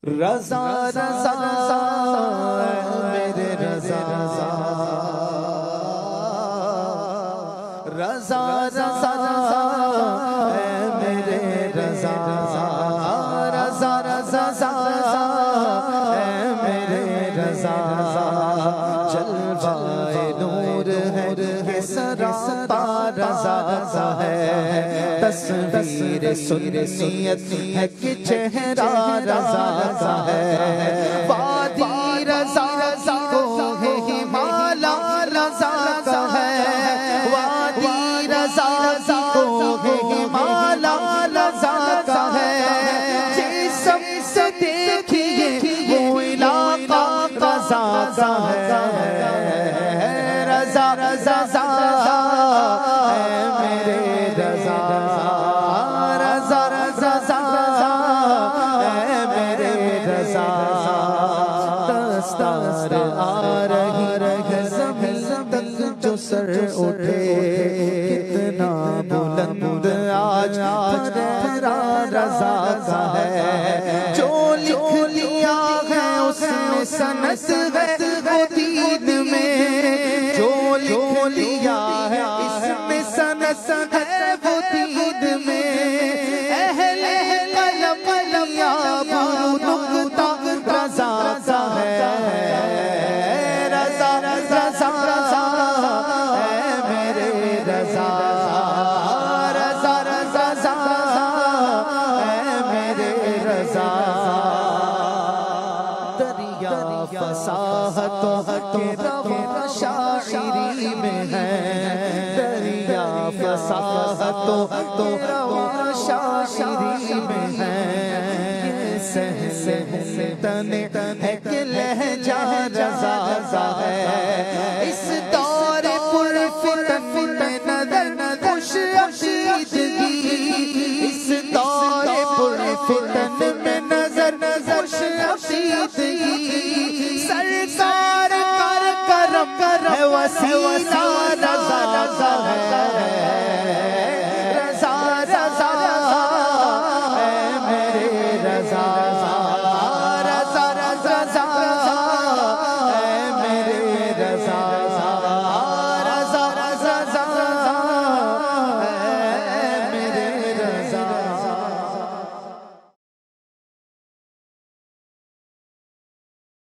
رضا رضا میرے رضا رضا رضا میرے رضا رضا رضا میرے رضا جلوہ نور ہے کہ سراپا رضا ہے تصویر سنیت ہے کہ چہرہ رضا ہے وادی رضا کو ہے ہمالا رضا کا ہے وادی رضا کو ہے ہمالا رضا کا ہے جسم سے دیکھیے وہ علاقہ رضا کا ہے رضا رضا میرے رضا رضا رضا میرے رضا دستار آ رہی زمین تک جو سر اٹھے کتنا بلند آج تیرا رضا کا ہے جو لکھ لیا ہے اس میں سنت ہے وہ دین میں جو لکھ لیا ہے اس میں سنت ہے وہ دین میں اہل قلم لیا برو نقطہ رضا کا ہے رضا رضا میرے رضا رضا رضا میرے رضا دریا فصاحتوں کے رواں شاعری میں ہے دریا فصاحتوں کے رواں شاعری میں ہے سہن ہے کہ لہجہ رضا ہے اس دور پر فتن میں نظر خوش عقیدگی اس دور پر فتن میں نظر خوش عقیدگی سرکار کر کرم ہے وسیلہ رضا ہے